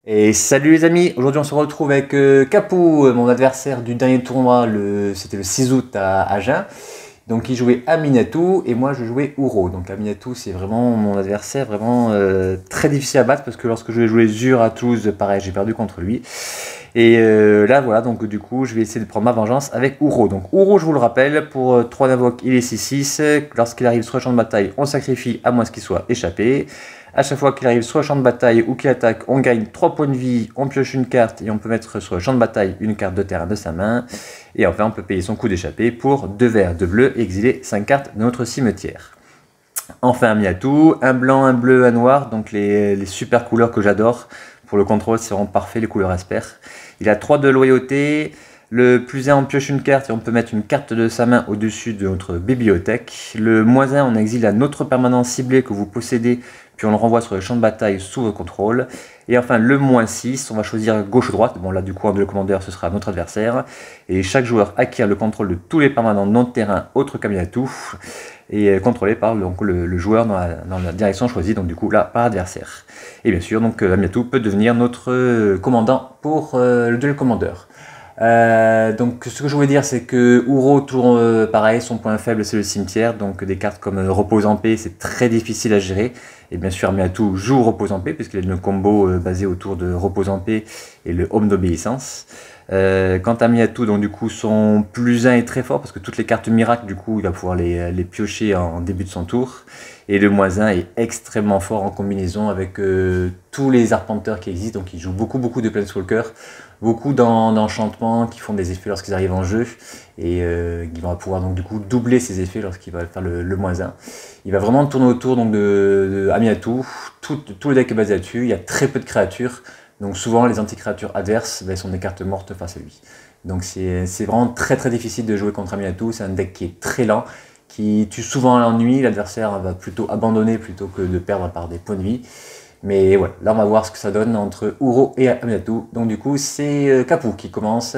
Et salut les amis, aujourd'hui on se retrouve avec Capou, mon adversaire du dernier tournoi, c'était le 6 août à Agen. Donc il jouait Aminatou et moi je jouais Ouro. Donc Aminatou c'est vraiment mon adversaire, vraiment très difficile à battre parce que lorsque je vais jouer Zur à Toulouse, pareil j'ai perdu contre lui. Et là voilà, donc du coup je vais essayer de prendre ma vengeance avec Ouro. Donc Ouro, je vous le rappelle, pour 3 d'invoque il est 6-6, lorsqu'il arrive sur le champ de bataille on sacrifie à moins qu'il soit échappé. À chaque fois qu'il arrive sur le champ de bataille ou qu'il attaque, on gagne 3 points de vie, on pioche une carte et on peut mettre sur le champ de bataille une carte de terrain de sa main. Et enfin, on peut payer son coup d'échappée pour 2 verts, 2 bleus et exiler 5 cartes de notre cimetière. Enfin, Miatou, un blanc, un bleu, un noir, donc les super couleurs que j'adore. Pour le contrôle, c'est vraiment parfait, les couleurs asper. Il a 3 de loyauté. Le plus 1, on pioche une carte et on peut mettre une carte de sa main au-dessus de notre bibliothèque. Le moins 1, on exile un autre permanent ciblé que vous possédez, puis on le renvoie sur le champ de bataille sous votre contrôle. Et enfin, le moins 6, on va choisir gauche ou droite. Bon, là, du coup, le commandeur, ce sera notre adversaire. Et chaque joueur acquiert le contrôle de tous les permanents non-terrain autres qu'Aminatou et contrôlé par donc, le joueur dans la direction choisie, donc du coup, là, par adversaire. Et bien sûr, donc Aminatou peut devenir notre commandant pour le duel commandeur. Donc ce que je voulais dire c'est que Ouro, toujours pareil, son point faible c'est le cimetière, donc des cartes comme repose en paix c'est très difficile à gérer, et bien sûr Miatou joue repose en paix puisqu'il a une combo basée autour de repose en paix et le home d'obéissance. Quant à Miatou, donc du coup son plus 1 est très fort parce que toutes les cartes miracles du coup il va pouvoir les piocher en début de son tour, et le moins 1 est extrêmement fort en combinaison avec tous les arpenteurs qui existent, donc il joue beaucoup de Planeswalker, beaucoup d'enchantements qui font des effets lorsqu'ils arrivent en jeu, et il va pouvoir donc du coup doubler ses effets lorsqu'il va faire le moins 1. Il va vraiment tourner autour donc, de Amiatu, tout le deck est basé là-dessus, il y a très peu de créatures, donc souvent les anti-créatures adverses sont des cartes mortes face à lui. Donc c'est vraiment très difficile de jouer contre Amiatu, c'est un deck qui est très lent, qui tue souvent l'ennui, l'adversaire va plutôt abandonner plutôt que de perdre par des points de vie. Mais voilà, là on va voir ce que ça donne entre Ouro et Aminatou. Donc du coup c'est Capou qui commence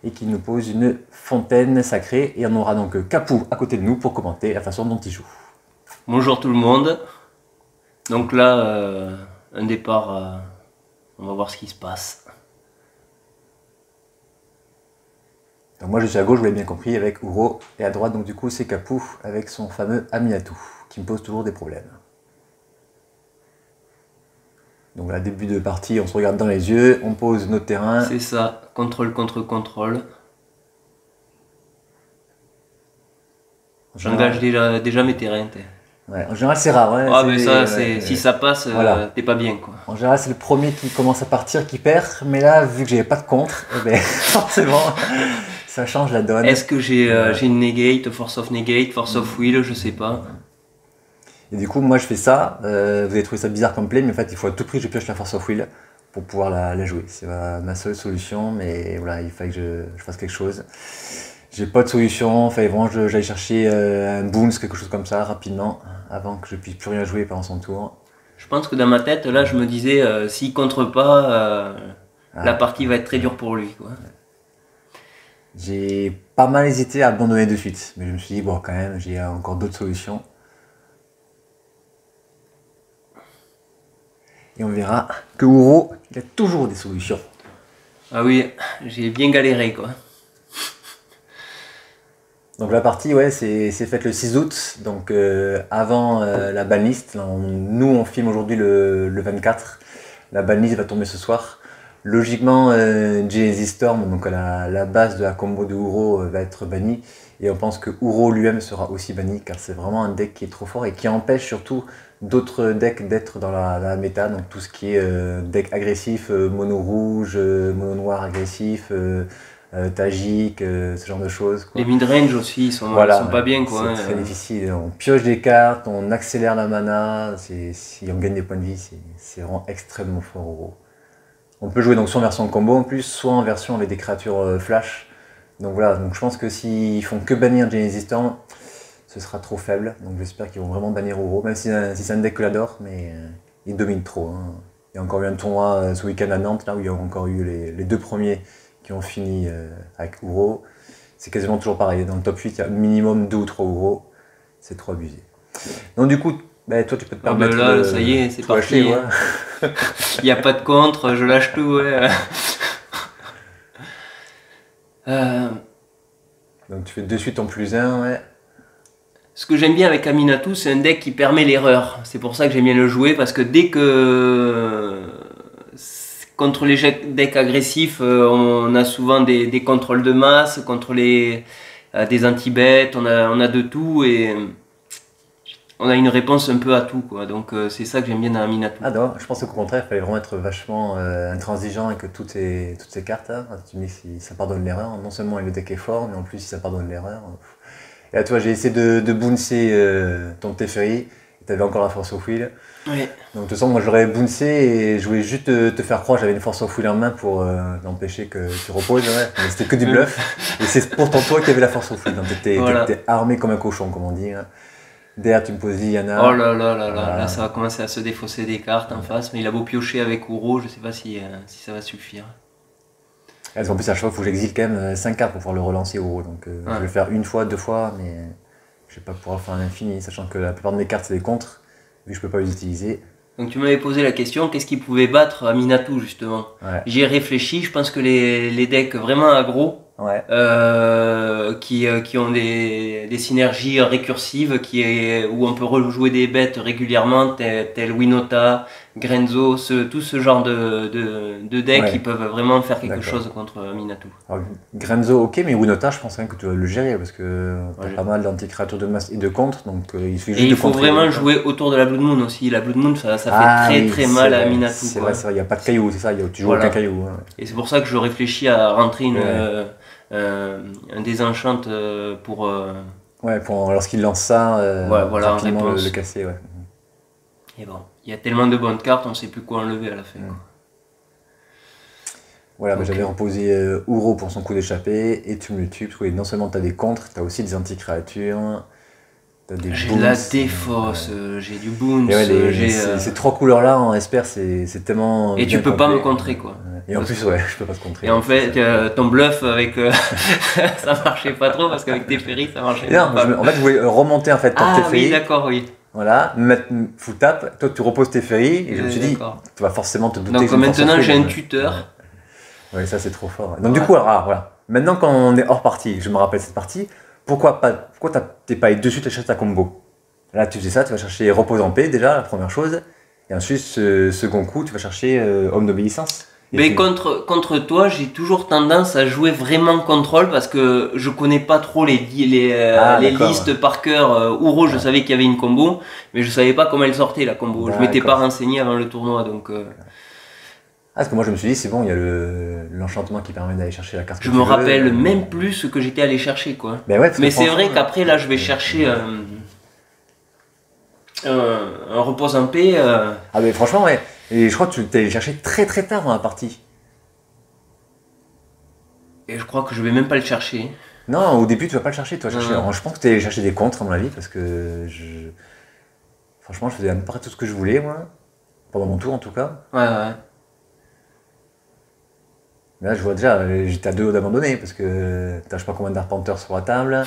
et qui nous pose une fontaine sacrée. Et on aura donc Capou à côté de nous pour commenter la façon dont il joue. Bonjour tout le monde. Donc là, un départ, on va voir ce qui se passe. Donc moi je suis à gauche, vous l'avez bien compris, avec Ouro. Et à droite donc du coup c'est Capou avec son fameux Aminatou qui me pose toujours des problèmes. Donc là, début de partie, on se regarde dans les yeux, on pose notre terrain. C'est ça, contrôle contre contrôle. J'engage déjà mes terrains. Ouais, en général c'est rare. Ouais, ah mais ça, si ça passe, voilà. T'es pas bien quoi. En général c'est le premier qui commence à partir qui perd, mais là vu que j'avais pas de contre, forcément ça change la donne. Est-ce que j'ai une negate, force of negate, force of will, je sais pas. Et du coup, moi je fais ça, vous avez trouvé ça bizarre comme play, mais en fait il faut à tout prix que je pioche la Force of Will pour pouvoir la jouer. C'est ma seule solution, mais voilà, il fallait que je fasse quelque chose. J'ai pas de solution, il fallait vraiment que j'aille chercher un boons, quelque chose comme ça, rapidement, avant que je puisse plus rien jouer pendant son tour. Je pense que dans ma tête, là je me disais, s'il contre pas, la partie va être très dure pour lui, quoi. J'ai pas mal hésité à abandonner de suite, mais je me suis dit, bon quand même, j'ai encore d'autres solutions. Et on verra que Ouro, il a toujours des solutions. Ah oui, j'ai bien galéré quoi. Donc la partie, ouais, c'est faite le 6 août, donc avant la banlist. Nous, on filme aujourd'hui le 24. La banlist va tomber ce soir. Logiquement, Genesis Storm, donc la base de la combo de Ouro, va être bannie. Et on pense que Ouro lui-même sera aussi banni, car c'est vraiment un deck qui est trop fort et qui empêche surtout d'autres decks d'être dans la méta. Donc tout ce qui est deck agressif, mono rouge, mono noir agressif, Tajik, ce genre de choses. Quoi. Les mid-range aussi, ils sont pas bien. C'est très difficile. On pioche des cartes, on accélère la mana, si on gagne des points de vie, c'est vraiment extrêmement fort Ouro. On peut jouer donc soit en version combo en plus, soit en version avec des créatures flash. Donc voilà, donc je pense que s'ils font que bannir Genesis Storm, ce sera trop faible. Donc j'espère qu'ils vont vraiment bannir Ouro, même si c'est un deck que j'adore, mais il domine trop. Hein. Il y a encore eu un tournoi ce week-end à Nantes, là où il y a encore eu les 2 premiers qui ont fini avec Ouro. C'est quasiment toujours pareil. Dans le top 8, il y a minimum 2 ou 3 Ouro. C'est trop abusé. Donc du coup, Bah, toi, tu peux te Ah ben permettre là, de ça y est, c'est tout lâcher, parti. ouais. Il n'y a pas de contre, je lâche tout, ouais. Euh, Donc tu fais de suite en +1, ouais. Ce que j'aime bien avec Aminatou, c'est un deck qui permet l'erreur. C'est pour ça que j'aime bien le jouer, parce que dès que contre les decks agressifs, on a souvent des contrôles de masse, contre des anti-bêtes, on a de tout et on a une réponse un peu à tout, quoi. Donc c'est ça que j'aime bien dans Aminatou. Ah non, je pense qu'au contraire, il fallait vraiment être vachement intransigeant avec toutes ces cartes. Hein. Tu me dis si ça pardonne l'erreur. Non seulement le deck est fort, mais en plus si ça pardonne l'erreur. Et là, toi, j'ai essayé de bouncer ton Teferi, et t'avais encore la force of will. Ouais. Donc de toute façon, moi j'aurais bouncé et je voulais juste te faire croire que j'avais une force of will en main pour empêcher que tu reposes. Ouais. Mais c'était que du bluff. Et c'est pourtant toi qui avais la force of will. Donc t'étais Voilà. armé comme un cochon, comme on dit. Hein. Derrière, tu me poses Liliana. Oh là là là là, là ça va commencer à se défausser des cartes en face, mais il a beau piocher avec Uro, je sais pas si ça va suffire. En plus, à chaque fois, il faut que j'exile quand même 5 cartes pour pouvoir le relancer Uro. Donc je vais le faire une fois, 2 fois, mais je vais pas pouvoir le faire à l'infini, sachant que la plupart de mes cartes, c'est des contres, vu que je peux pas les utiliser. Donc tu m'avais posé la question, qu'est-ce qui pouvait battre Aminatou justement? Ouais. J'y ai réfléchi, je pense que les decks vraiment aggro, Ouais. qui ont des synergies récursives, où on peut rejouer des bêtes régulièrement, tel Winota, Grenzo, tout ce genre de decks qui peuvent vraiment faire quelque chose contre Aminatou. Alors, Grenzo, ok, mais Winota, je pense quand même que tu dois le gérer parce que t'as pas mal d'anti-créatures de masse et de contre, donc il suffit juste et de il faut contrer, vraiment jouer autour de la Blood Moon aussi. La Blood Moon, ça fait très mal à Aminatou. C'est vrai, il n'y a pas de cailloux, c'est ça, tu joues aucun caillou. Hein. Et c'est pour ça que je réfléchis à rentrer un désenchant pour. Lorsqu'il lance ça, rapidement le casser. Ouais. Et bon, il y a tellement de bonnes cartes, on ne sait plus quoi enlever à la fin. Voilà, okay. J'avais reposé Uro pour son coup d'échappée et tu me le tues parce que non seulement tu as des contres, tu as aussi des anti-créatures. J'ai de la défausse, j'ai du bounce. Ces 3 couleurs-là en Esper, c'est tellement. Et tu peux pas me contrer, quoi. Et en plus, je peux pas te contrer. Et en fait, ton bluff avec. ça marchait pas trop parce qu'avec Teferi, ça marchait pas. En fait, je voulais remonter en fait ton Teferi. Oui, d'accord, oui. Voilà, mettre full tap, toi tu reposes Teferi et je me suis dit, tu vas forcément te douter. Donc maintenant, j'ai un tuteur. Oui, ça c'est trop fort. Donc du coup, voilà. Maintenant, quand on est hors partie, je me rappelle cette partie. Pourquoi t'es pas allé de suite chercher ta combo? Là, tu faisais ça, tu vas chercher repose en paix, déjà, la première chose. Et ensuite, second coup, tu vas chercher homme d'obéissance. Mais contre toi, j'ai toujours tendance à jouer vraiment contrôle parce que je connais pas trop les listes par cœur. Uro, je savais qu'il y avait une combo, mais je savais pas comment elle sortait la combo. Je m'étais pas renseigné avant le tournoi, donc. Parce que moi je me suis dit c'est bon, il y a l'enchantement qui permet d'aller chercher la carte. Je me rappelle même plus ce que j'étais allé chercher, quoi. Ben ouais, mais c'est vrai qu'après là je vais chercher un repose en paix. Ah mais franchement ouais, et je crois que tu t'es allé chercher très très tard dans la partie. Et je crois que je vais même pas le chercher. Non, au début tu vas pas le chercher, tu vas chercher. Alors, je pense que tu es allé chercher des contres à mon avis parce que franchement je faisais à peu près tout ce que je voulais moi, pendant mon tour en tout cas. Ouais. Mais là, je vois déjà, j'étais à 2 d'abandonner parce que t'as je sais pas combien d'arpenteurs sur la table.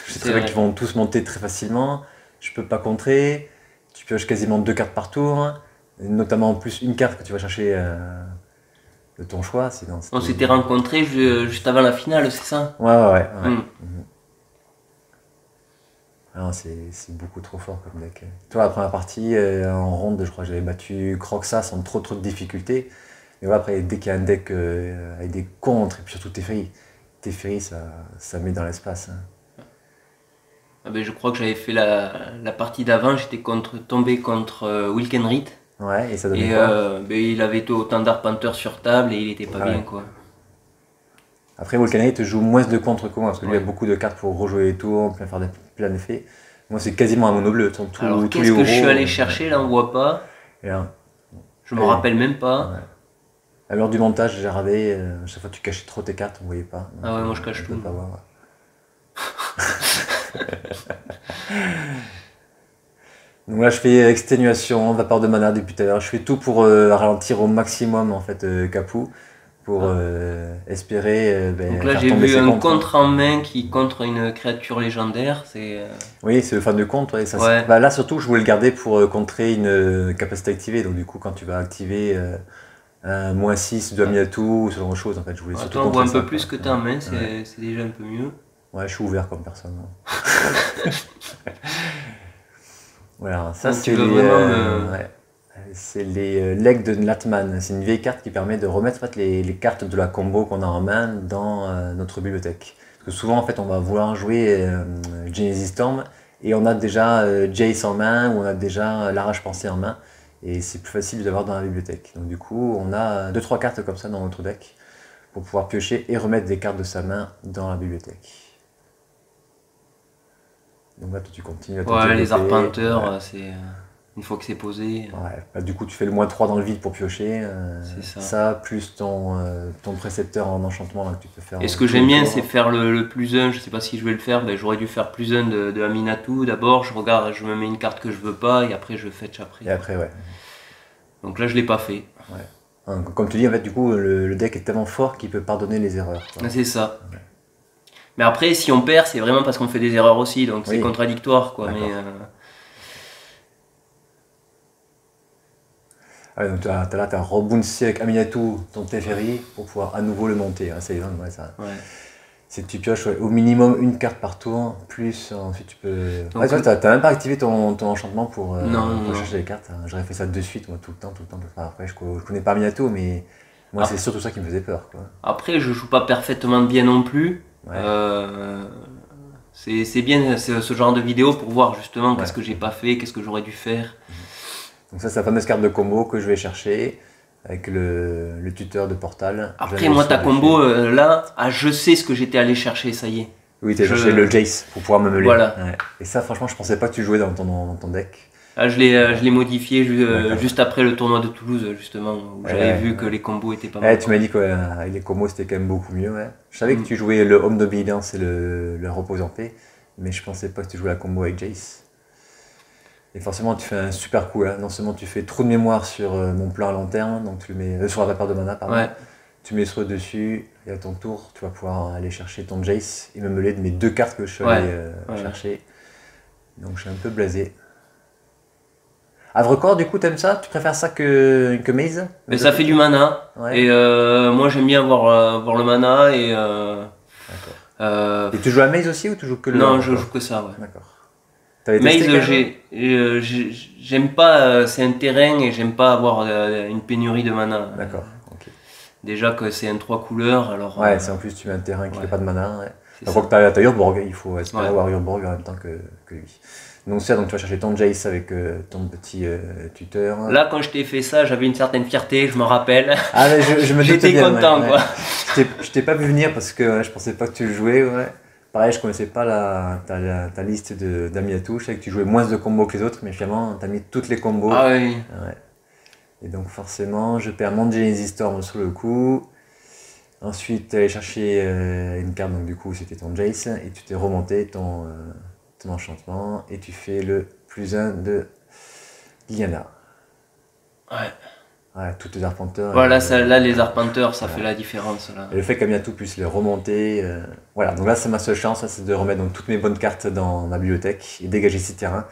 Je sais très bien qu'ils vont tous monter très facilement. Je peux pas contrer. Tu pioches quasiment 2 cartes par tour. Notamment en plus une carte que tu vas chercher de ton choix. On s'était rencontrés juste avant la finale, c'est ça? Ouais. Alors, c'est beaucoup trop fort comme deck. Toi, la première partie, en ronde, je crois que j'avais battu Croxa sans trop de difficultés. Mais voilà, après, dès qu'il y a un deck avec des contres, et puis surtout Teferi, ça met dans l'espace. Hein. Ah ben, je crois que j'avais fait la partie d'avant, j'étais tombé contre Wilkenrit. Ouais, et ça donnait quoi il avait autant d'arpenteurs sur table et il était pas bien, quoi. Après, Wilkenrit joue moins de contre que moi, parce que lui a beaucoup de cartes pour rejouer les tours, faire plein d'effets. Moi, c'est quasiment un mono bleu. Alors, qu'est-ce que je suis allé chercher, là, on voit pas. Je me rappelle même pas. Ouais. À l'heure du montage, j'ai regardé, à chaque fois tu cachais trop tes cartes, on voyait pas. Donc, ah ouais, moi je cache tout. Pas voir, Donc là, je fais exténuation, vapeur de mana depuis tout à l'heure. Je fais tout pour ralentir au maximum en fait Capou. pour espérer Donc là faire j'ai tomber vu ses un contre. contre en main qui contre une créature légendaire. C'est Oui, c'est le fan de contre. Ouais, ça, ouais. bah, là, surtout, je voulais le garder pour contrer une capacité activée. Donc, du coup, quand tu vas activer un -6 de Aminatou ou ce genre de choses, en fait, je voulais surtout Toi on voit contrer un ça. peu plus que Quoi. t'as en main, Ouais. c'est déjà un peu mieux. Ouais, je suis ouvert comme personne. Hein. Voilà, ça Donc tu c'est veux les, vraiment me... ouais. C'est les legs de Latman. C'est une vieille carte qui permet de remettre en fait, les cartes de la combo qu'on a en main dans notre bibliothèque. Parce que souvent en fait on va vouloir jouer Genesis Storm et on a déjà Jace en main ou on a déjà l'Arrache-Pensée en main et c'est plus facile de l'avoir dans la bibliothèque. Donc du coup on a 2-3 cartes comme ça dans notre deck pour pouvoir piocher et remettre des cartes de sa main dans la bibliothèque. Donc là toi, tu continues à te Ouais, les développer. arpenteurs, Ouais. c'est... une fois que c'est posé, Ouais, bah, du coup, tu fais le -3 dans le vide pour piocher. c'est ça. Ça, plus ton précepteur en enchantement là, que tu peux faire Et ce que tous les j'aime bien, tours. c'est faire le +1. Je sais pas si je vais le faire, ben, j'aurais dû faire +1 de Aminatou. D'abord, je regarde, je me mets une carte que je veux pas et après je fetch après. Et après, ouais. Donc là, je l'ai pas fait. Hein, comme tu dis, en fait, du coup, le deck est tellement fort qu'il peut pardonner les erreurs. Quoi. C'est ça. Mais après, si on perd, c'est vraiment parce qu'on fait des erreurs aussi, donc c'est Oui. contradictoire, quoi. D'accord. Mais Ah ouais, donc là, tu as rebouncé avec Aminatou ton Teferi pour pouvoir à nouveau le monter. Hein, c'est ouais, ça. ouais. C'est que tu pioches au minimum une carte par tour, plus ensuite tu peux. Donc, Ouais, tu n'as même pas activé ton enchantement pour Non. chercher les cartes. Hein. J'aurais fait ça de suite, moi, tout le temps. Enfin, après, je connais pas Aminatou, mais moi, c'est surtout ça qui me faisait peur. Quoi. Après, je joue pas parfaitement bien non plus. Ouais. C'est bien ce genre de vidéo pour voir justement Ouais. qu'est-ce que j'ai pas fait, qu'est-ce que j'aurais dû faire. Donc ça, c'est la fameuse carte de combo que je vais chercher avec le tuteur de Portal. Après, J'avais moi, sur ta le combo, dessus. là, je sais ce que j'étais allé chercher, ça y est. Oui, t'as je- cherché le Jace pour pouvoir me meuler. Voilà. Ouais. Et ça, franchement, je pensais pas que tu jouais dans ton deck. Là, je l'ai modifié D'accord. juste après le tournoi de Toulouse, justement, où j'avais Ouais. vu que les combos étaient pas Ouais, mal. tu m'as dit qu'avec les combos, c'était quand même beaucoup mieux. Ouais. Je savais Mm. que tu jouais le Homme d'Obédience et le Repose en paix, mais je pensais pas que tu jouais la combo avec Jace. Et forcément, tu fais un super coup. Hein. Non seulement tu fais trop de mémoire sur mon plan à long terme, donc tu le mets sur la vapeur de mana, pardon. Ouais. Tu mets sur dessus, et à ton tour, tu vas pouvoir aller chercher ton Jace et me meuler de mes 2 cartes que je suis Ouais. allé Ouais. chercher. Donc je suis un peu blasé. Havrecore, du coup, t'aimes ça? Tu préfères ça que Maze? Mais ça fait du mana. Ouais. Et moi, j'aime bien voir le mana. Et, D'accord. Et tu joues à Maze aussi ou tu joues que le non, Havrecore? je joue que ça, ouais. D'accord. T'avais testé Maze, quand même j'aime pas, c'est un terrain et j'aime pas avoir une pénurie de mana. D'accord, ok. Déjà que c'est un 3 couleurs, alors. Ouais, c'est en plus tu mets un terrain qui ouais. fait pas de mana. Ouais. c'est Par ça. contre, t'as Urborg, il faut espérer Ouais. avoir Urborg en même temps que lui. Donc ça, donc tu vas chercher ton Jace avec ton petit tuteur. Là, quand je t'ai fait ça, j'avais une certaine fierté, je me rappelle. Ah mais je me J'étais doutais bien, content, ouais, quoi. ouais. Je t'ai pas vu venir parce que ouais, je pensais pas que tu le jouais. Ouais. Pareil, je connaissais pas ta liste d'Aminatou. Je savais que tu jouais moins de combos que les autres, mais finalement, t'as mis toutes les combos. Ah oui. Ouais. Et donc forcément, je perds mon Genesis Storm sur le coup. Ensuite, tu allé chercher une carte, donc du coup, c'était ton Jace. Et tu t'es remonté ton enchantement. Et tu fais le +1 de Liliana. Ouais. Ouais, tous tes arpenteurs. Voilà, là, les arpenteurs, ça fait la différence. Là. Et le fait qu'Aminatou puisse les remonter. Voilà, donc là, c'est ma seule chance, c'est de remettre donc, toutes mes bonnes cartes dans ma bibliothèque et dégager ces terrains.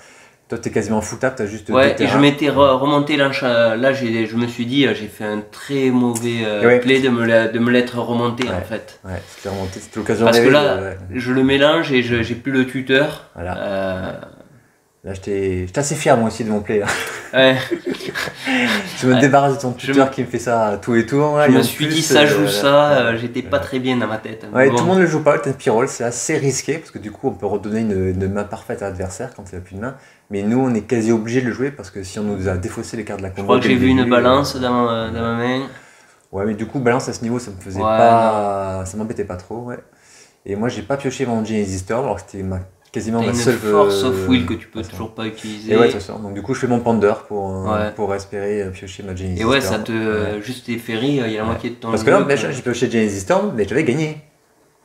Toi, t'es quasiment footable, t'as juste Ouais, deux et terrains. je m'étais remonté là, je me suis dit, j'ai fait un très mauvais ouais. play de me l'être remonté Ouais. en fait. Ouais, tu t'es remonté, c'était l'occasion Parce que rêvée là, ouais. je le mélange et j'ai plus le tuteur. Voilà. Là, j'étais assez fier moi aussi de mon play. Hein. Ouais. Je me Ouais. débarrasse de ton tuteur qui me fait ça à tous les tours. Je et me en suis plus, dit, ça joue ça, j'étais pas très bien dans ma tête. Ouais, Bon. tout le monde ne le joue pas, le Tempi Roll, c'est assez risqué parce que du coup, on peut redonner une main parfaite à l'adversaire quand il n'a plus de main. Mais nous, on est quasi obligé de le jouer parce que si on nous a défaussé les cartes de la combo. Je crois que dès j'ai le vu une début, balance dans ma main. Ouais, mais du coup, balance à ce niveau, ça me faisait Ouais, pas. Ça m'embêtait pas trop, ouais. Et moi, j'ai pas pioché mon Genesis Storm alors que c'était quasiment T'as ma une seule. force of will que tu peux ouais, toujours pas utiliser. Et ouais, de toute façon. Donc, du coup, je fais mon Ponder Ouais. pour espérer piocher ma Genesis Et ouais, Storm. ça te. Ouais. Juste tes ferries, il y a la moitié de ton Parce que jeu, là, quoi. j'ai pioché Genesis Storm, mais j'avais gagné.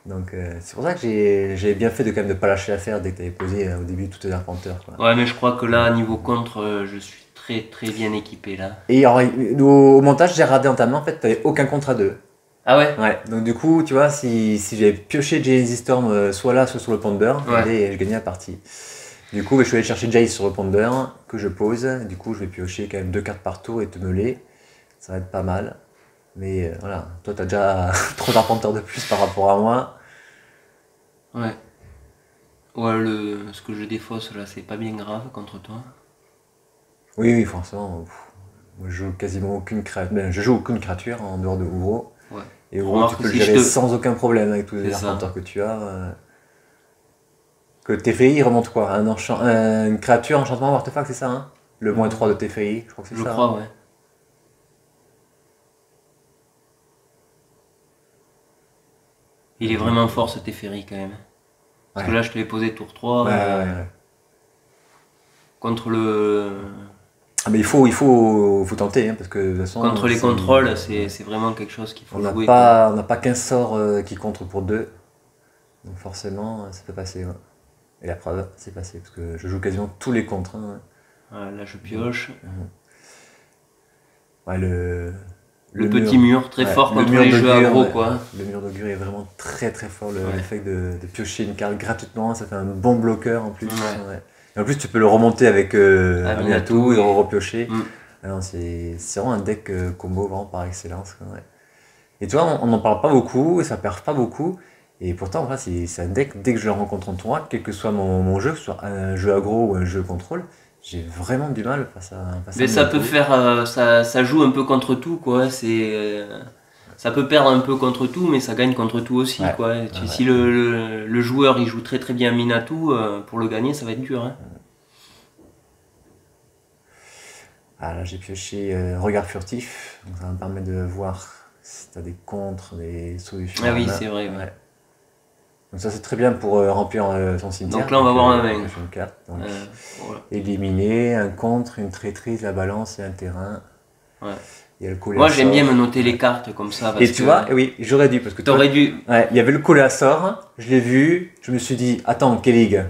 Donc, c'est pour ça que j'ai bien fait de quand même de pas lâcher l'affaire dès que t'avais posé au début tous tes arpenteurs. Quoi. Ouais, mais je crois que là, niveau contre, je suis très très bien équipé là. Et alors, au montage, j'ai radé en ta main, en fait, t'avais aucun contre à deux. Ah ouais? Ouais, donc du coup, tu vois, si j'avais pioché Genesis Storm soit là, soit sur le ponder, Ouais. je gagnais la partie. Du coup, je suis allé chercher Jace sur le ponder, que je pose. Du coup, je vais piocher quand même 2 cartes par tour et te meuler. Ça va être pas mal. Mais voilà, toi, t'as déjà 3 arpenteurs de plus par rapport à moi. Ouais. Ouais, ce que je défausse là, c'est pas bien grave contre toi. Oui, oui, forcément. Moi, je joue quasiment aucune créature. Ben, je joue aucune créature en dehors de Uro. Ouais. Et Uro, tu Remarque peux le si je gérer te. sans aucun problème avec tous C'est les ça. arpenteurs que tu as. Que Teferi, il remonte quoi? Une créature, enchantement, artefact, c'est ça, hein? Le moins 3 de Teferi, je crois que c'est Je ça. Hein. crois, ouais. Il est vraiment fort ce Teferi quand même. Parce que Ouais. là, je te l'ai posé tour 3 Ouais, ouais. contre le. Ah, mais faut tenter, hein, parce que de toute façon, Contre les contrôles, c'est vraiment quelque chose qu'il on faut n'a jouer, quoi. pas 15 sorts qui contre pour 2. Donc forcément, ça peut passer. Ouais. Et la preuve, c'est passé, parce que je joue quasiment tous les contres. Hein. Voilà, là, je pioche. Ouais, Le petit mur, très fort le contre mur les jeux d'augure, aggro, ouais. quoi. Le mur d'augure est vraiment très très fort. Le Ouais. fait de piocher une carte gratuitement, ça fait un bon bloqueur en plus. Ouais. Ouais. Et en plus, tu peux le remonter avec Aminatou Aminatou et le et- repiocher. Mm. Alors, c'est vraiment un deck combo vraiment par excellence. Quoi, ouais. Et tu vois, on n'en parle pas beaucoup, et ça perd pas beaucoup. Et pourtant, en fait, c'est un deck, dès que je le rencontre en tournoi, quel que soit mon jeu, que ce soit un jeu aggro ou un jeu contrôle, j'ai vraiment du mal face à Mais ça Aminatou. peut faire. Ça joue un peu contre tout, quoi. Ça peut perdre un peu contre tout, mais ça gagne contre tout aussi, Ouais. quoi. Ouais, Si le joueur il joue très très bien Minatou, pour le gagner, ça va être dur, hein. Ah, là, j'ai pioché regard furtif, donc ça va me permettre de voir si tu as des contres, des solutions. Ah en oui, main. c'est vrai, ouais. Ouais. Donc ça c'est très bien pour remplir son cimetière. Donc là, on va voir un main. piocher une carte. Donc, Voilà. éliminer un contre, une traîtrise, la balance et un terrain. Ouais. Il y a le collet Moi, à j'aime sort. bien me noter les cartes comme ça. Parce Et tu que vois, oui, j'aurais dû parce que t'aurais dû. ouais, il y avait le collet à sort, je l'ai vu, je me suis dit, attends, Kellig,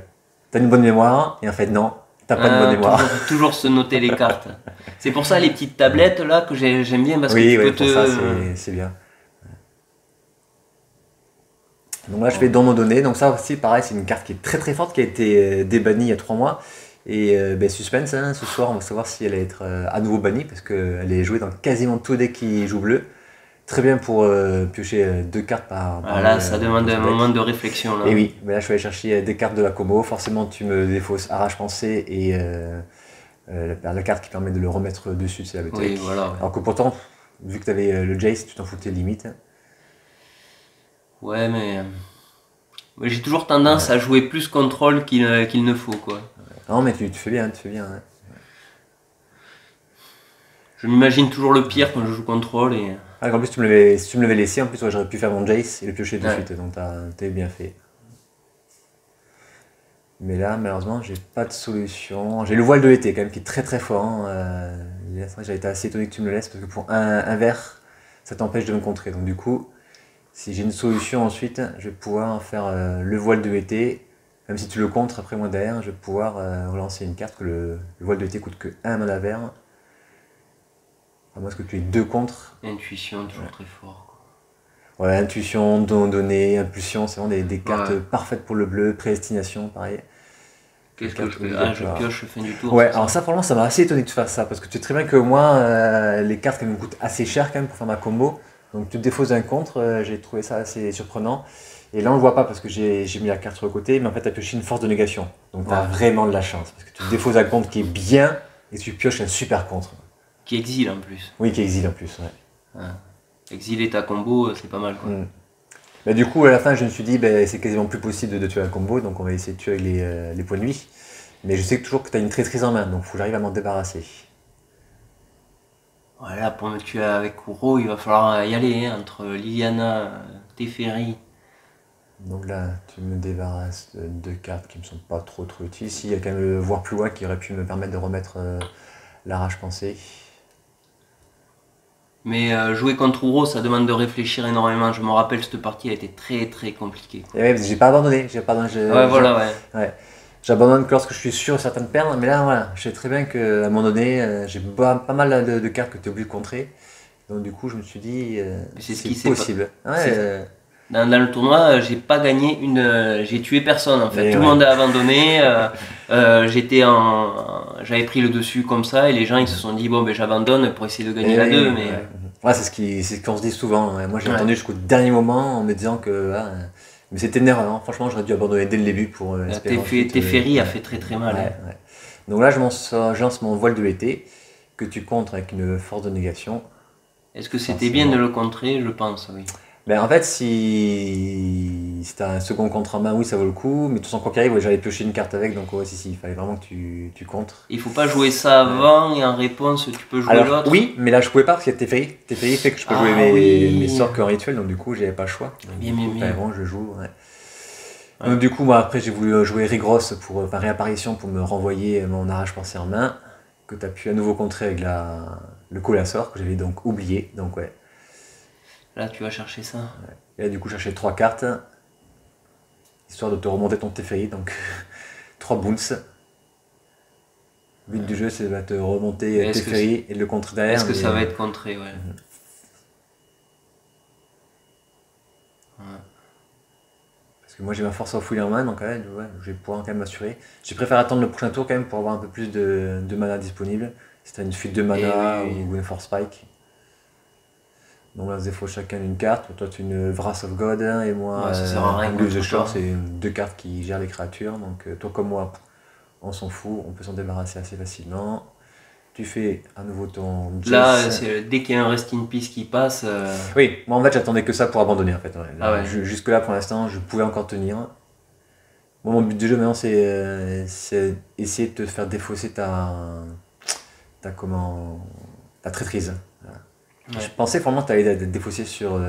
t'as une bonne mémoire? Et en fait, non, t'as pas une bonne mémoire. Toujours se noter les cartes. C'est pour ça les petites tablettes là que j'aime bien parce que Oui, tu peux pour te. ça, c'est bien. Donc là, je fais dans nos données. Donc ça aussi, pareil, c'est une carte qui est très très forte, qui a été débannie il y a 3 mois. Et suspense, hein, ce soir, on va savoir si elle va être à nouveau bannie, parce qu'elle est jouée dans quasiment tous les decks qui jouent bleu. Très bien pour piocher 2 cartes par Voilà, ça demande un deck. moment de réflexion là. Et oui, mais là, je suis allé chercher des cartes de la combo. Forcément, tu me défausses arrache-pensée et la carte qui permet de le remettre dessus, c'est la bête. Oui, voilà. Ouais. Alors que pourtant, vu que tu avais le Jace, tu t'en foutais limite. Ouais, mais j'ai toujours tendance à jouer plus contrôle qu'il ne faut, quoi. Non, mais tu fais bien, tu fais bien. Ouais. Je m'imagine toujours le pire quand je joue contrôle et. Ah, en plus, si tu me l'avais laissé, en plus, ouais, j'aurais pu faire mon Jace et le piocher tout de suite. Donc, t'avais bien fait. Mais là, malheureusement, j'ai pas de solution. J'ai le voile de l'été, quand même, qui est très très fort. Hein. C'est vrai que j'avais été assez étonné que tu me le laisses, parce que pour un vert, ça t'empêche de me contrer. Donc, du coup, si j'ai une solution ensuite, je vais pouvoir faire le voile de l'été. Même si tu le contres après moi derrière, je vais pouvoir relancer une carte que le voile de l'été coûte que 1 mana vert. À moins que tu aies 2 contres. Intuition, toujours très fort, quoi. Ouais, intuition, don donné, impulsion, c'est vraiment des cartes parfaites pour le bleu, prédestination, pareil. Qu'est-ce que je fais? Ah, je pioche fin du tour. Ouais, alors ça, franchement, ça m'a assez étonné que tu fasses ça, parce que tu sais très bien que moi, les cartes, elles me coûtent assez cher quand même pour faire ma combo. Donc tu te défausses un contre, j'ai trouvé ça assez surprenant. Et là, on le voit pas parce que j'ai mis la carte sur le côté, mais en fait, tu as pioché une force de négation. Donc tu as vraiment de la chance, parce que tu te défausses un contre qui est bien, et tu pioches un super contre. Qui exile en plus. Oui, qui exile en plus, ouais. Exiler ta combo, c'est pas mal, quoi. Bah, du coup, à la fin, je me suis dit, c'est quasiment plus possible de tuer un combo, donc on va essayer de tuer avec les points de vie. Mais je sais toujours que tu as une traîtrise en main, donc il faut que j'arrive à m'en débarrasser. Voilà, pour me tuer avec Uro, il va falloir y aller, hein, entre Liliana, Teferi. Donc là, tu me débarrasses de 2 cartes qui me sont pas trop utiles. Ici, il y a quand même le voir plus loin qui aurait pu me permettre de remettre l'arrache-pensée. Mais jouer contre Uro, ça demande de réfléchir énormément. Je me rappelle, cette partie a été très très compliquée. Et ouais, j'ai pas abandonné. Ouais, voilà, ouais. J'abandonne que lorsque je suis sûr de certaines pertes, mais là, voilà, je sais très bien qu'à un moment donné, j'ai pas mal de cartes que tu es obligé de contrer. Donc du coup, je me suis dit, C'est ce c'est qui s'est possible. Ouais, c'est- Dans le tournoi, j'ai pas gagné j'ai tué personne en fait. Et Tout le ouais. monde a abandonné. J'avais pris le dessus comme ça et les gens ils se sont dit bon ben j'abandonne pour essayer de gagner Et la oui, 2 ouais. mais Ouais, c'est ce qu'on se dit souvent. Ouais. Moi, j'ai ouais. attendu jusqu'au dernier moment en me disant que, mais c'était une erreur. Hein. Franchement, j'aurais dû abandonner dès le début pour espérer ensuite. Teferi a fait très très mal. Ouais, Hein. ouais. Donc là, je lance mon voile de l'été que tu contres avec une force de négation. Est-ce que c'était bien de le contrer? Je pense, oui. Ben, en fait, si t'as un second contre en main, oui, ça vaut le coup. Mais de toute façon, quoi qu'il arrive, ouais, j'allais piocher une carte avec. Donc, ouais, si, il fallait vraiment que tu contres. Il faut pas jouer ça avant et en réponse tu peux jouer Alors, l'autre. oui, mais là, je pouvais pas parce qu'il y a Teferi. Teferi fait que je peux jouer mes sorts qu'en rituel. Donc, du coup, j'avais pas le choix. Donc, Bien, du bien, coup, bien. vraiment, je joue. Ouais. Ouais. Donc, du coup, moi, après, j'ai voulu jouer Rigros pour réapparition pour me renvoyer mon arrache-pensée en main. Que tu as pu à nouveau contrer avec le coup à sort que j'avais donc oublié. Donc, ouais. Là, tu vas chercher ça. Et là, du coup, chercher 3 cartes, histoire de te remonter ton Teferi, donc 3 boons. Le but du jeu, c'est de te remonter Teferi et de le contrer derrière. Est-ce que ça va être contré, ouais. Parce que moi, j'ai ma force of will en main, donc ouais, je vais pouvoir quand même m'assurer. Je préfère attendre le prochain tour quand même pour avoir un peu plus de mana disponible. Si t'as une fuite de mana ou une force spike. Donc là, il faut chacun une carte. Toi, tu as une Wrath of God et moi, ça sert à rien. Glaive the Shore, c'est 2 cartes qui gèrent les créatures. Donc toi comme moi, on s'en fout, on peut s'en débarrasser assez facilement. Tu fais à nouveau ton Jace. Là, dès qu'il y a un Rest in Peace qui passe. Oui, moi en fait, j'attendais que ça pour abandonner. En fait. Ouais. Là, ouais. Jusque là, pour l'instant, je pouvais encore tenir. Bon, mon but du jeu maintenant, c'est essayer de te faire défausser ta traîtrise. Ouais. Je pensais vraiment que tu allais défausser sur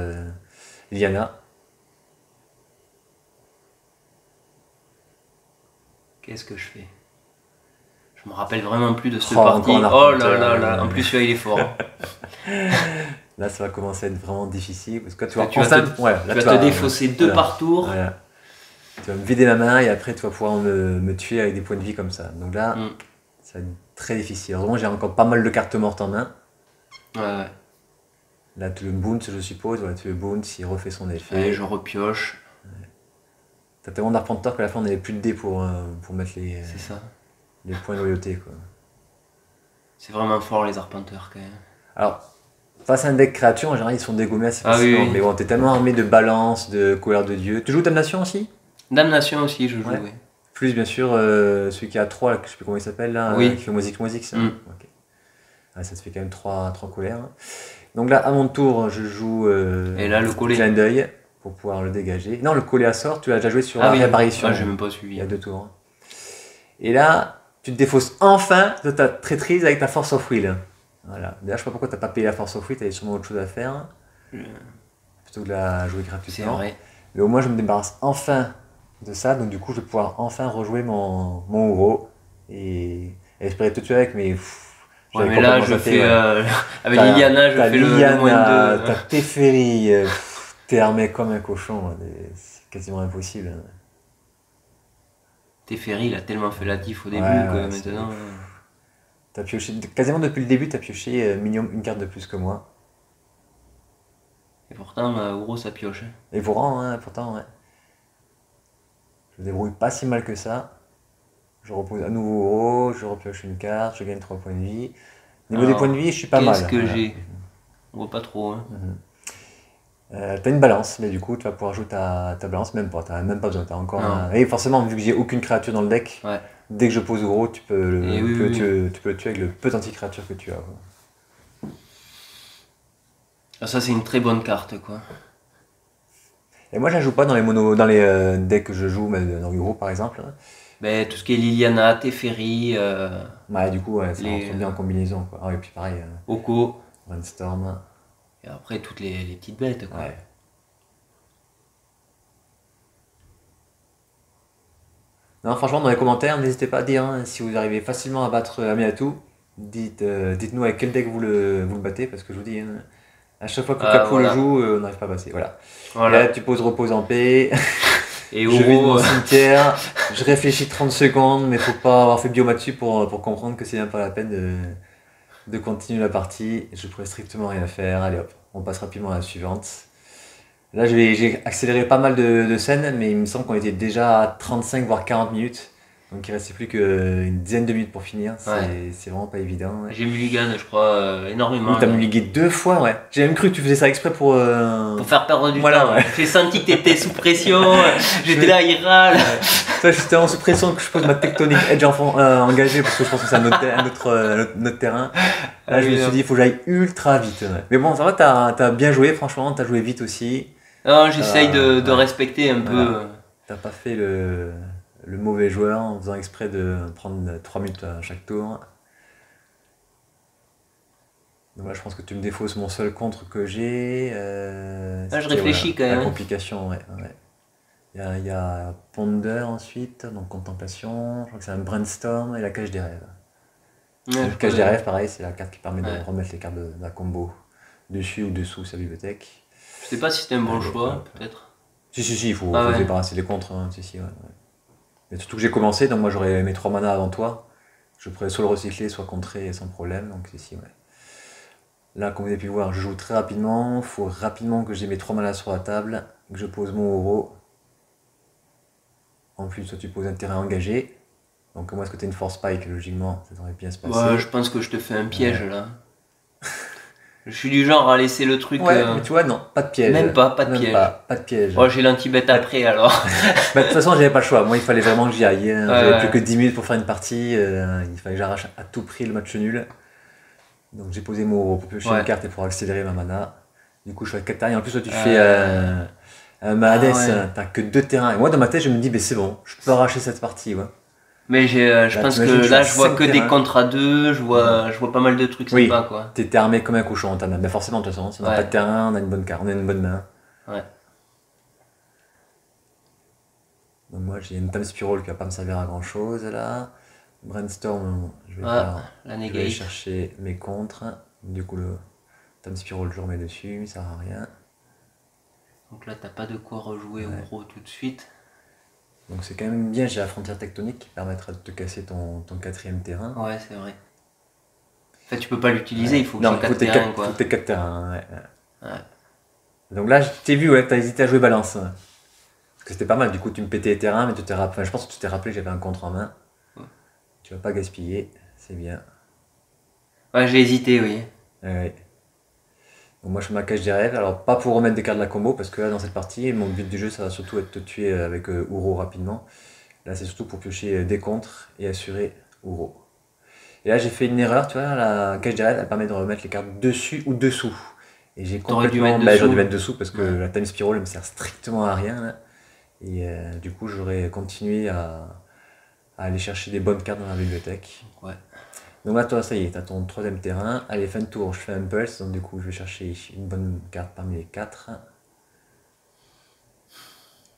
Lyanna. Qu'est-ce que je fais? Je me rappelle vraiment plus de cette partie. Oh là là là, en plus celui-là il est fort. Là ça va commencer à être vraiment difficile parce que tu vas te défausser 2 par tour. Voilà. Tu vas me vider la main et après tu vas pouvoir me tuer avec des points de vie comme ça. Donc là, ça va être très difficile. Heureusement j'ai encore pas mal de cartes mortes en main. Ouais. Là, tu le bounce, je suppose. Voilà, tu le bounce, il refait son effet. Ouais, je repioche. Ouais. T'as tellement d'arpenteurs qu'à la fin, on n'avait plus de dés pour mettre les points de loyauté. Quoi. C'est vraiment fort, les arpenteurs, quand même. Alors, face à un deck créature, en général, ils sont dégommés assez facilement. Oui. Mais bon, t'es tellement armé de balance, de colère de dieu. Tu joues Damnation aussi? Damnation aussi, je joue, oui. Plus, bien sûr, celui qui a 3, là, je sais plus comment il s'appelle, là, qui fait Mozik, ça. Okay. Ah, ça te fait quand même 3 colères. Donc là, à mon tour, je joue et là, le collet. Clin d'œil pour pouvoir le dégager. Non, le collet à sort, tu l'as déjà joué sur la réapparition. Ah, j'ai même pas suivi. Il y a 2 tours. Et là, tu te défausses enfin de ta traîtrise avec ta force of will. Voilà. D'ailleurs, je sais pas pourquoi tu n'as pas payé la force of will, tu avais sûrement autre chose à faire. Plutôt que de la jouer gratuitement. C'est vrai. Mais au moins, je me débarrasse enfin de ça. Donc, du coup, je vais pouvoir enfin rejouer mon Uro. Et espérer te tuer avec mes. Ouais, mais là, je fais. Avec Liliana, je fais le moins de. T'as Teferi, t'es armé comme un cochon. C'est quasiment impossible. Teferi, il a tellement fait la diff au début que maintenant. T'as pioché. Quasiment depuis le début, t'as pioché minimum une carte de plus que moi. Et pourtant, Uro, ça pioche. Et pourtant, ouais. Je me débrouille pas si mal que ça. Je repose à nouveau Uro, je repioche une carte, je gagne 3 points de vie. Niveau des points de vie, je suis pas mal. Qu'est-ce que j'ai? On voit pas trop. Hein. T'as une balance, mais du coup, tu vas pouvoir jouer ta balance, même pas. T'as même pas besoin. T'as encore Et forcément, vu que j'ai aucune créature dans le deck, dès que je pose Uro, tu peux le tuer avec le peu d'anti-créatures que tu as. Quoi. Ah, ça, c'est une très bonne carte, quoi. Et moi, je la joue pas dans les decks que je joue, mais dans Uro par exemple. Ben, tout ce qui est Liliana, Teferi. Ouais, du coup, ça rentre bien en combinaison. Quoi. Ah, et puis pareil. Oko. Brainstorm. Et après, toutes les petites bêtes, quoi. Ouais. Non, franchement, dans les commentaires, n'hésitez pas à dire si vous arrivez facilement à battre Aminatou. Dites-nous avec quel deck vous le battez, parce que je vous dis, à chaque fois que Capou le joue, on n'arrive pas à passer. Voilà. Et là, tu poses repose en paix. Et je vide mon cimetière, je réfléchis 30 secondes, mais faut pas avoir fait bioma dessus pour comprendre que c'est même pas la peine de continuer la partie. Je pourrais strictement rien faire. Allez hop, on passe rapidement à la suivante. Là, j'ai accéléré pas mal de scènes, mais il me semble qu'on était déjà à 35 voire 40 minutes. Donc il restait plus qu'une dizaine de minutes pour finir. C'est vraiment pas évident. Ouais. J'ai mulligan, je crois, énormément. Oui, t'as mulligé 2 fois, ouais. J'ai même cru que tu faisais ça exprès pour faire perdre du voilà, temps. Ouais. J'ai senti que t'étais sous pression. J'étais là, il râle. Ouais. J'étais en sous pression que je pose ma tectonique edge engagée parce que je pense que c'est un autre terrain. Là, je me suis dit, il faut que j'aille ultra vite. Ouais. Mais bon, ça va, t'as bien joué, franchement, t'as joué vite aussi. Non, j'essaye de respecter un peu. T'as pas fait le mauvais joueur en faisant exprès de prendre 3 minutes à chaque tour. Donc là, je pense que tu me défausses mon seul contre que j'ai. Je réfléchis quand même. La complication, ouais. Il y a Ponder ensuite, donc contemplation. Je crois que c'est un brainstorm et la cage des rêves. La cage des rêves, pareil, c'est la carte qui permet de remettre les cartes de la combo dessus ou dessous sa bibliothèque. Je sais pas si c'était un bon choix, peut-être. Si, il faut se débarrasser des contres. Hein. Si, ouais. Mais surtout que j'ai commencé, donc moi j'aurais mes 3 manas avant toi. Je pourrais soit le recycler, soit contrer sans problème. Donc si, ouais. Là, comme vous avez pu voir, je joue très rapidement. Il faut rapidement que j'ai mes 3 manas sur la table, que je pose mon Uro. En plus, toi tu poses un terrain engagé. Donc moi, est-ce que tu as une force spike, logiquement, ça devrait bien se passer. Ouais, je pense que je te fais un piège là. Je suis du genre à laisser le truc. Ouais, mais tu vois, non, pas de piège. Même pas de piège. Pas de piège. Oh, j'ai l'anti-bet après alors. De toute façon, j'avais pas le choix. Moi, il fallait vraiment que j'y aille. J'avais plus que 10 minutes pour faire une partie. Il fallait que j'arrache à tout prix le match nul. Donc j'ai posé mon Uro pour piocher une carte et pour accélérer ma mana. Du coup, je suis à 4 terrains. Et en plus, toi, tu fais un Mahades, t'as que 2 terrains. Et moi, dans ma tête, je me dis, c'est bon, je peux arracher cette partie. Ouais. Mais je pense que là, je vois que des contre à 2, je vois pas mal de trucs sympas, quoi. T'étais armé comme un cochon en ta main. Mais forcément, de toute façon, si on n'a pas de terrain, on a une bonne carte, on a une bonne main. Ouais. Donc moi, j'ai une Time Spiral qui va pas me servir à grand chose là. Brainstorm, je vais aller chercher mes contres. Du coup, le Time Spiral, je remets dessus, mais ça sert à rien. Donc là, t'as pas de quoi rejouer Uro tout de suite. Donc c'est quand même bien, j'ai la frontière tectonique qui permettra de te casser ton 4ème terrain. Ouais, c'est vrai. En fait, tu peux pas l'utiliser, il faut que j'ai 4 terrains. Il faut tes 4 terrains, ouais. Donc là, je t'ai vu, t'as hésité à jouer balance. Parce que c'était pas mal, du coup tu me pétais les terrains, mais tu t'es rappelé, enfin, je pense que tu t'es rappelé que j'avais un contre en main. Ouais. Tu vas pas gaspiller, c'est bien. Ouais, j'ai hésité, oui. Ouais. Donc moi je fais ma cage des rêves, alors pas pour remettre des cartes de la combo, parce que là dans cette partie, mon but du jeu ça va surtout être de te tuer avec Uro rapidement. Là c'est surtout pour piocher des contres et assurer Uro. Et là j'ai fait une erreur, tu vois, la cage des rêves elle permet de remettre les cartes dessus ou dessous. Et j'ai complètement... J'aurais dû mettre dessous parce que la Time Spiral elle me sert strictement à rien. Là. Et du coup j'aurais continué à aller chercher des bonnes cartes dans la bibliothèque. Ouais. Donc là, toi, ça y est, tu as ton 3ème terrain. Allez, fin de tour, je fais un pulse. Donc du coup, je vais chercher une bonne carte parmi les 4.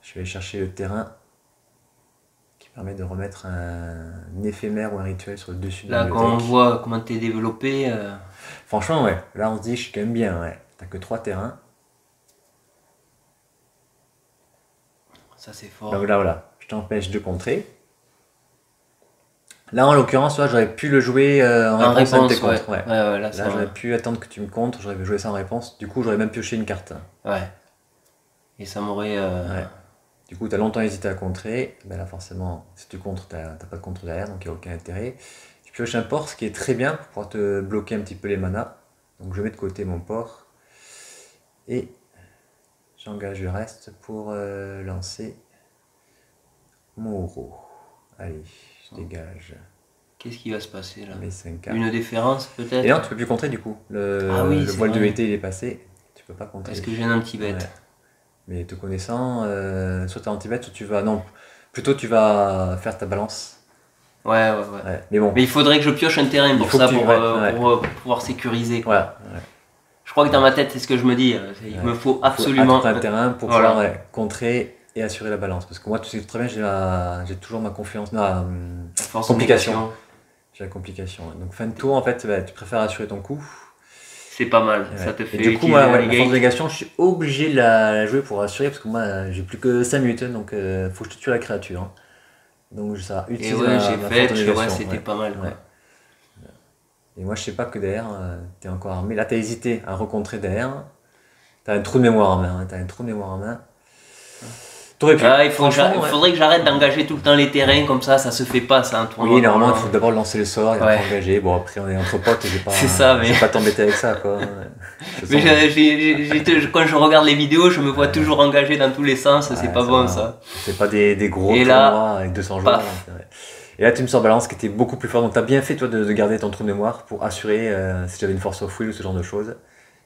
Je vais chercher le terrain qui permet de remettre un éphémère ou un rituel sur le dessus de la bibliothèque. Là, quand on voit comment t'es développé... Franchement, ouais. Là, on se dit, je suis quand même bien, ouais. T'as que 3 terrains. Ça, c'est fort. Donc là, voilà. Je t'empêche de contrer. Là, en l'occurrence, j'aurais pu le jouer en réponse à tes contres. Ouais. Là j'aurais pu attendre que tu me contres, j'aurais joué ça en réponse. Du coup, j'aurais même pioché une carte. Ouais. Et ça m'aurait... Ouais. Du coup, tu as longtemps hésité à contrer. Ben là, forcément, si tu contres, tu n'as pas de contre derrière, donc il n'y a aucun intérêt. Tu pioches un port, ce qui est très bien pour pouvoir te bloquer un petit peu les manas. Donc, je mets de côté mon port. Et j'engage le reste pour lancer mon Uro. Allez, je dégage. Qu'est-ce qui va se passer là? Les 5 Une déférence peut-être? Et non, tu peux plus contrer du coup. Le voile de l'été il est passé. Tu peux pas contrer. Est-ce que j'ai un anti-bet? Mais te connaissant, soit tu as anti-bet, soit tu vas. Non, plutôt tu vas faire ta balance. Ouais. Mais bon. Mais il faudrait que je pioche un terrain pour ça, pour pouvoir sécuriser. Voilà. Je crois que dans ma tête, c'est ce que je me dis. Il me faut absolument un terrain pour pouvoir contrer et assurer la balance. Parce que moi, tu sais très bien, j'ai toujours ma confiance. Ma complication. J'ai la complication. Donc fin de tour, en fait, tu préfères assurer ton coup. C'est pas mal. Ça te fait. Et du coup, moi, la force de négation, je suis obligé de la jouer pour assurer. Parce que moi, j'ai plus que 5 minutes. Donc, faut que je te tue la créature. Hein. Donc, ça utilise j'ai fait, c'était pas mal. Quoi. Et moi, je sais pas que derrière, tu es encore armé. Là, tu as hésité à rencontrer derrière. Tu as un trou de mémoire en main. Hein. Tu as un trou de mémoire en main. T'aurais pu. Ah, il faudrait que j'arrête d'engager tout le temps les terrains comme ça se fait pas, ça, un tournoi. Oui, normalement, il faut d'abord lancer le sort et après Ouais. engager. Bon, après, on est entre potes, je mais- vais pas t'embêter avec ça, quoi. Mais quand je regarde les vidéos, je me vois toujours engagé dans tous les sens, c'est pas bon ça. C'est pas des gros Et tournois là, avec 200 joueurs. paf. Donc, ouais. Et là, tu me sors balance qui était beaucoup plus fort. Donc, tu as bien fait, toi, de garder ton trou de mémoire pour assurer si j'avais une force of will ou ce genre de choses.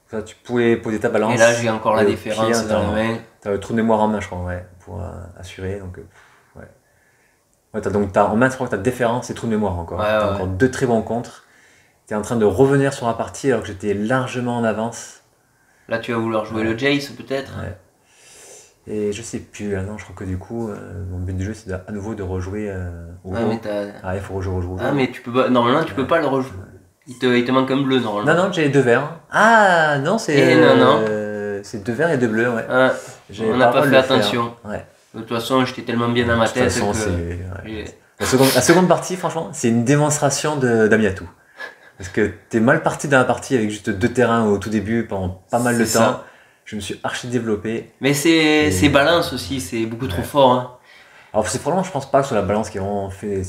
Ça, tu pouvais poser ta balance. Et là, j'ai encore la Et au différence pire, dans la main. Tu as le trou de mémoire en main, je crois, ouais, pour assurer. Donc, ouais. Ouais, donc, en main, je crois que tu as différence et trou de mémoire encore. Ouais, tu as ouais. encore 2 très bons contres. Tu es en train de revenir sur la partie alors que j'étais largement en avance. Là, tu vas vouloir jouer le Jace peut-être. Ouais. Et je sais plus, là, non, je crois que du coup, mon but du jeu, c'est à nouveau de rejouer au Ah, mais il faut rejouer au jeu. Ah, mais tu peux pas... Normalement, tu peux pas le rejouer. Il te manque un bleu, normalement. Non, j'ai 2 verts. Ah, non, c'est... c'est 2 verts et 2 bleus, ouais. Ah, on n'a pas fait attention. Ouais. De toute façon, j'étais tellement bien dans ma tête façon, que... ouais. La seconde partie, franchement, c'est une démonstration d'Amiatou. Parce que t'es mal parti dans la partie avec juste 2 terrains au tout début pendant pas mal de temps. Ça. Je me suis archi développé. Mais c'est balance aussi, c'est beaucoup trop fort. Hein. Alors c'est probablement, je pense pas que sur la balance qui a vraiment fait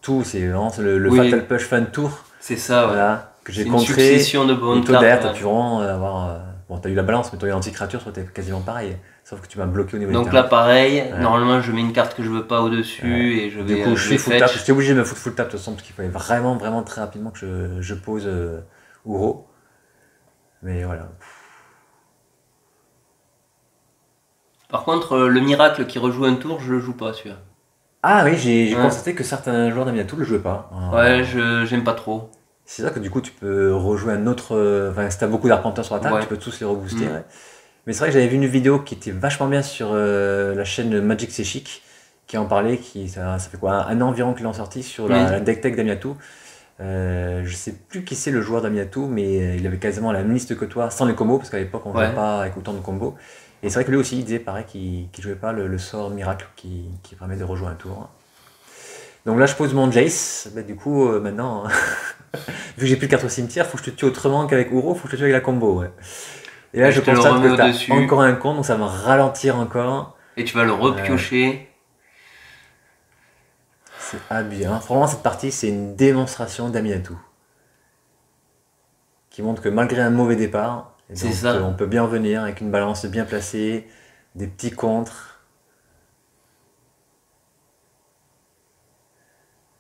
tout, c'est vraiment le Oui. Fatal Push Fan Tour. C'est ça, ouais. Voilà, que j'ai C'est contré. une succession de bonnes Et toi derrière, cartes. t'as pu vraiment avoir... bon, t'as eu la balance, mais toi, l'anti-créature, c'était quasiment pareil. Sauf que tu m'as bloqué au niveau du Donc terrain. là, pareil, normalement, je mets une carte que je veux pas au-dessus et je vais Du coup, je suis full fetch. tap. J'étais obligé de me foutre full tap de toute façon, parce qu'il fallait vraiment, vraiment très rapidement que je pose Uro. Mais voilà. Par contre, le miracle qui rejoue un tour, je le joue pas, celui-là. Ah oui, j'ai Ouais. constaté que certains joueurs d'Amiatou le jouaient pas. Ouais, j'aime pas trop. C'est ça que du coup, tu peux rejouer un autre. Enfin, si t'as beaucoup d'arpenteurs sur la table, Ouais. tu peux tous les rebooster. Mm. Ouais. Mais c'est vrai que j'avais vu une vidéo qui était vachement bien sur la chaîne Magic C'est Chic, qui en parlait, ça fait quoi, un an environ qu'ils l'ont sorti sur la deck tech d'Amiatou. Je sais plus qui c'est le joueur d'Amiatou, mais il avait quasiment la même liste que toi, sans les combos, parce qu'à l'époque on jouait pas avec autant de combos. Et c'est vrai que lui aussi il disait pareil qu'il jouait pas le sort miracle qui permet de rejouer un tour. Donc là je pose mon Jace, bah, du coup maintenant, vu que j'ai plus de carte au cimetière, faut que je te tue autrement qu'avec Uro, faut que je te tue avec la combo. Ouais. Et là je constate que t'as encore un compte, donc ça va ralentir encore. Et tu vas le repiocher. C'est abusé. Hein. Franchement, cette partie, c'est une démonstration d'Amiatou. Qui montre que malgré un mauvais départ, on peut bien revenir avec une balance bien placée, des petits contres.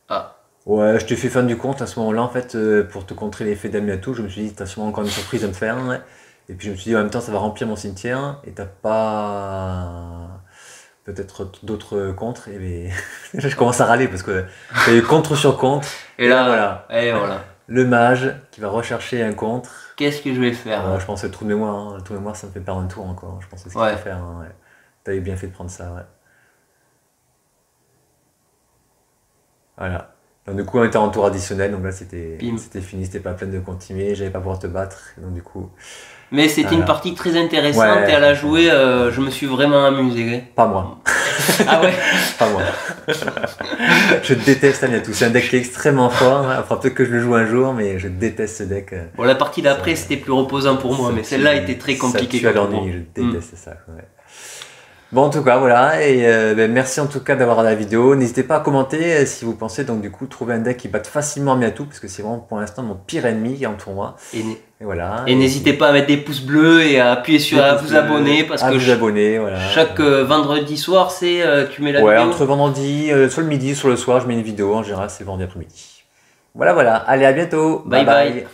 Ah. Ouais, je te fais fan du compte à ce moment-là, en fait, pour te contrer l'effet d'Amiatou. Je me suis dit, t'as sûrement encore une surprise à me faire. Ouais. Et puis je me suis dit, en même temps, ça va remplir mon cimetière. Et t'as pas... peut-être d'autres contres, et mais... je commence à râler parce que il y a eu contre sur contre. Et là, voilà. Et voilà. Le mage qui va rechercher un contre. Qu'est-ce que je vais faire Je pense que le trou de mémoire. Hein. Le trou de mémoire, ça me fait perdre un tour encore. Je pense que c'est ce qu'il faut faire. Hein, ouais. T'avais bien fait de prendre ça. Ouais. Voilà. Donc, du coup, on était en tour additionnel. Donc là, c'était fini. C'était pas la peine de continuer. J'allais pas pouvoir te battre. Donc, du coup. Mais c'était une partie très intéressante et à la jouer, je me suis vraiment amusé. Pas moi. Ah ouais. Pas moi. Je déteste Amiatou. C'est un deck qui est extrêmement fort. Il faudra peut-être que je le joue un jour, mais je déteste ce deck. Bon, la partie d'après, c'était plus reposant pour moi, mais celle-là était très compliquée. Ça tue à l'ennui, je déteste ça. Ouais. Bon, en tout cas, voilà. Et merci en tout cas d'avoir regardé la vidéo. N'hésitez pas à commenter si vous pensez donc du coup trouver un deck qui batte facilement Amiatou, parce que c'est vraiment pour l'instant mon pire ennemi en tournoi. Et voilà. Et n'hésitez pas à mettre des pouces bleus et à appuyer sur vous abonner, parce que voilà. chaque vendredi soir, tu mets la vidéo. Ouais, entre vendredi, soit le midi, soit le soir, je mets une vidéo. En général, c'est vendredi après-midi. Voilà. Allez, à bientôt. Bye bye.